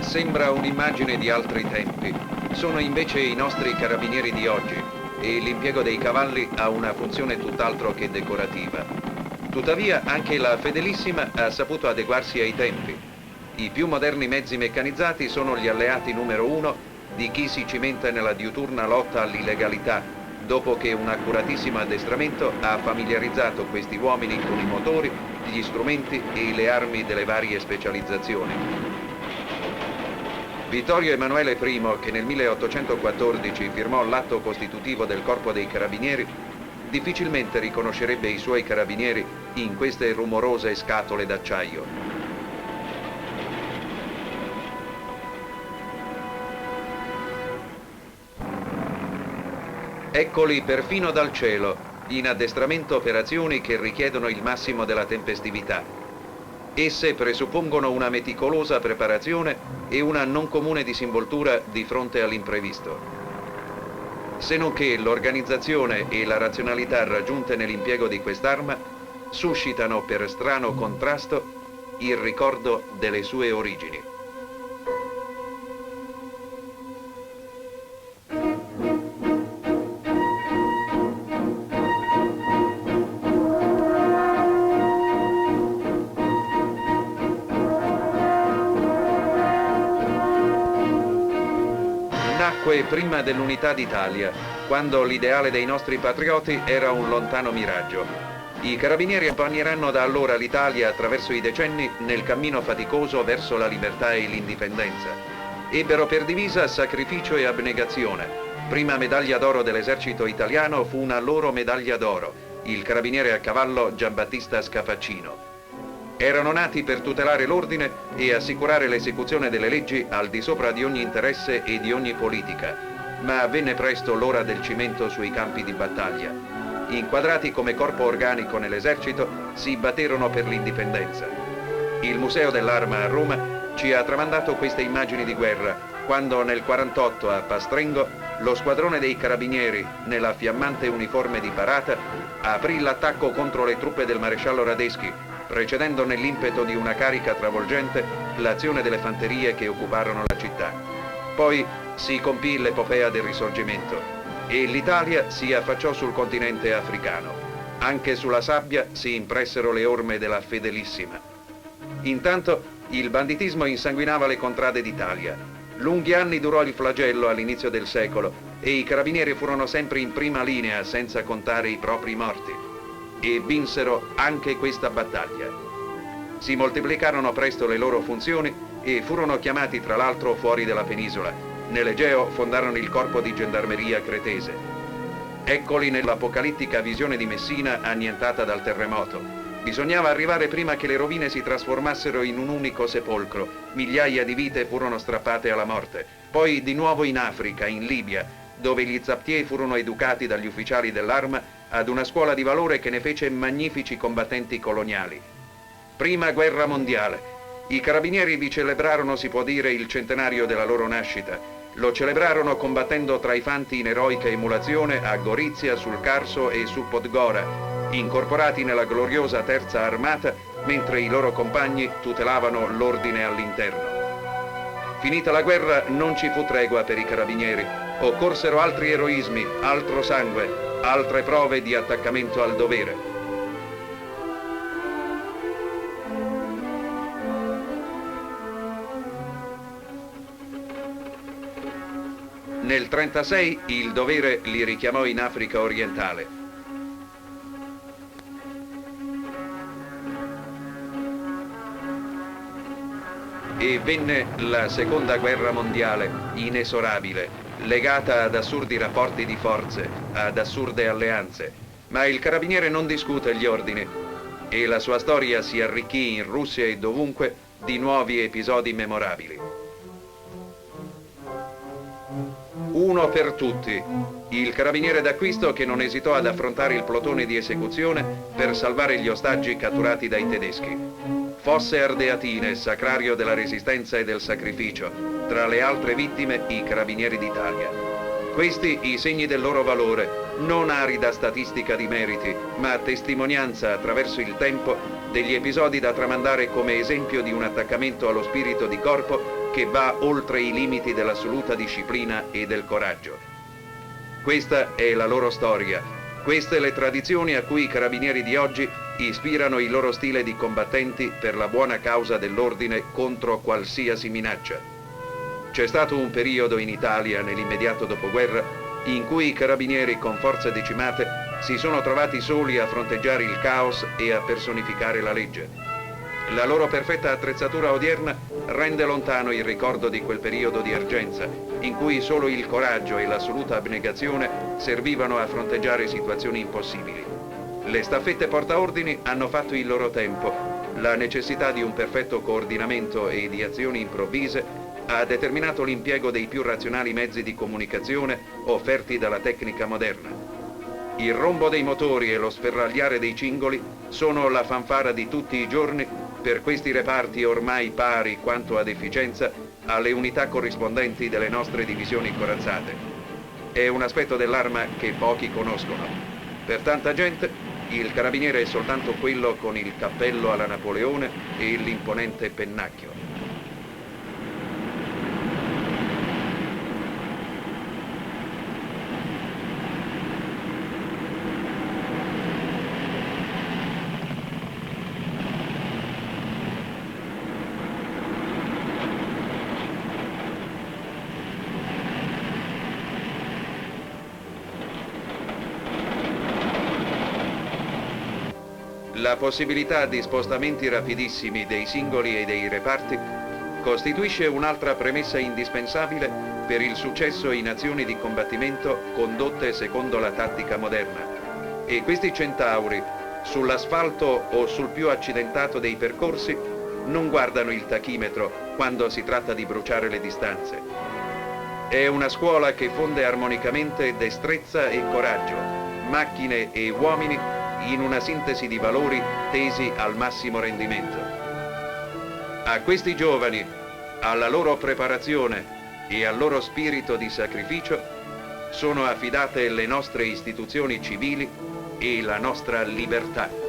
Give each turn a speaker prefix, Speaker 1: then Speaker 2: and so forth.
Speaker 1: Sembra un'immagine di altri tempi. Sono invece i nostri carabinieri di oggi e l'impiego dei cavalli ha una funzione tutt'altro che decorativa. Tuttavia anche la Fedelissima ha saputo adeguarsi ai tempi. I più moderni mezzi meccanizzati sono gli alleati numero uno di chi si cimenta nella diuturna lotta all'illegalità, dopo che un accuratissimo addestramento ha familiarizzato questi uomini con i motori, gli strumenti e le armi delle varie specializzazioni. Vittorio Emanuele I, che nel 1814 firmò l'atto costitutivo del Corpo dei Carabinieri, difficilmente riconoscerebbe i suoi carabinieri in queste rumorose scatole d'acciaio. Eccoli perfino dal cielo, in addestramento operazioni che richiedono il massimo della tempestività. Esse presuppongono una meticolosa preparazione e una non comune disinvoltura di fronte all'imprevisto. Se non che l'organizzazione e la razionalità raggiunte nell'impiego di quest'arma suscitano per strano contrasto il ricordo delle sue origini. Nacque prima dell'unità d'Italia, quando l'ideale dei nostri patrioti era un lontano miraggio. I carabinieri accompagneranno da allora l'Italia attraverso i decenni nel cammino faticoso verso la libertà e l'indipendenza. Ebbero per divisa sacrificio e abnegazione. Prima medaglia d'oro dell'esercito italiano fu una loro medaglia d'oro, il carabiniere a cavallo Giambattista Scafaccino. Erano nati per tutelare l'ordine e assicurare l'esecuzione delle leggi al di sopra di ogni interesse e di ogni politica, ma venne presto l'ora del cimento sui campi di battaglia. Inquadrati come corpo organico nell'esercito, si batterono per l'indipendenza. Il Museo dell'Arma a Roma ci ha tramandato queste immagini di guerra, quando nel 48 a Pastrengo lo squadrone dei carabinieri, nella fiammante uniforme di parata, aprì l'attacco contro le truppe del maresciallo Radeschi, precedendo nell'impeto di una carica travolgente l'azione delle fanterie che occuparono la città. Poi si compì l'epopea del Risorgimento e l'Italia si affacciò sul continente africano. Anche sulla sabbia si impressero le orme della Fedelissima. Intanto il banditismo insanguinava le contrade d'Italia. Lunghi anni durò il flagello all'inizio del secolo e i carabinieri furono sempre in prima linea senza contare i propri morti. E vinsero anche questa battaglia. Si moltiplicarono presto le loro funzioni e furono chiamati tra l'altro fuori dalla penisola. Nell'Egeo fondarono il corpo di gendarmeria cretese. Eccoli nell'apocalittica visione di Messina annientata dal terremoto. Bisognava arrivare prima che le rovine si trasformassero in un unico sepolcro. Migliaia di vite furono strappate alla morte. Poi di nuovo in Africa, in Libia, dove gli zaptier furono educati dagli ufficiali dell'arma ad una scuola di valore che ne fece magnifici combattenti coloniali. Prima guerra mondiale. I carabinieri vi celebrarono, si può dire, il centenario della loro nascita. Lo celebrarono combattendo tra i fanti in eroica emulazione a Gorizia, sul Carso e su Podgora, incorporati nella gloriosa terza armata, mentre i loro compagni tutelavano l'ordine all'interno. Finita la guerra non ci fu tregua per i carabinieri. Occorsero altri eroismi, altro sangue, altre prove di attaccamento al dovere. Nel 1936 il dovere li richiamò in Africa orientale. E venne la seconda guerra mondiale, inesorabile, legata ad assurdi rapporti di forze, ad assurde alleanze. Ma il carabiniere non discute gli ordini e la sua storia si arricchì in Russia e dovunque di nuovi episodi memorabili. Uno per tutti, il carabiniere d'acquisto che non esitò ad affrontare il plotone di esecuzione per salvare gli ostaggi catturati dai tedeschi. Fosse Ardeatine, sacrario della resistenza e del sacrificio, tra le altre vittime i carabinieri d'Italia. Questi i segni del loro valore, non arida statistica di meriti, ma testimonianza attraverso il tempo degli episodi da tramandare come esempio di un attaccamento allo spirito di corpo che va oltre i limiti dell'assoluta disciplina e del coraggio. Questa è la loro storia, queste le tradizioni a cui i carabinieri di oggi ispirano il loro stile di combattenti per la buona causa dell'ordine contro qualsiasi minaccia. C'è stato un periodo in Italia, nell'immediato dopoguerra, in cui i carabinieri con forze decimate si sono trovati soli a fronteggiare il caos e a personificare la legge. La loro perfetta attrezzatura odierna rende lontano il ricordo di quel periodo di ergenza, in cui solo il coraggio e l'assoluta abnegazione servivano a fronteggiare situazioni impossibili. Le staffette portaordini hanno fatto il loro tempo. La necessità di un perfetto coordinamento e di azioni improvvise ha determinato l'impiego dei più razionali mezzi di comunicazione offerti dalla tecnica moderna. Il rombo dei motori e lo sferragliare dei cingoli sono la fanfara di tutti i giorni per questi reparti ormai pari quanto ad efficienza alle unità corrispondenti delle nostre divisioni corazzate. È un aspetto dell'arma che pochi conoscono. Per tanta gente il carabiniere è soltanto quello con il cappello alla Napoleone e l'imponente pennacchio. La possibilità di spostamenti rapidissimi dei singoli e dei reparti costituisce un'altra premessa indispensabile per il successo in azioni di combattimento condotte secondo la tattica moderna. E questi centauri, sull'asfalto o sul più accidentato dei percorsi, non guardano il tachimetro quando si tratta di bruciare le distanze. È una scuola che fonde armonicamente destrezza e coraggio, macchine e uomini in una sintesi di valori tesi al massimo rendimento. A questi giovani, alla loro preparazione e al loro spirito di sacrificio sono affidate le nostre istituzioni civili e la nostra libertà.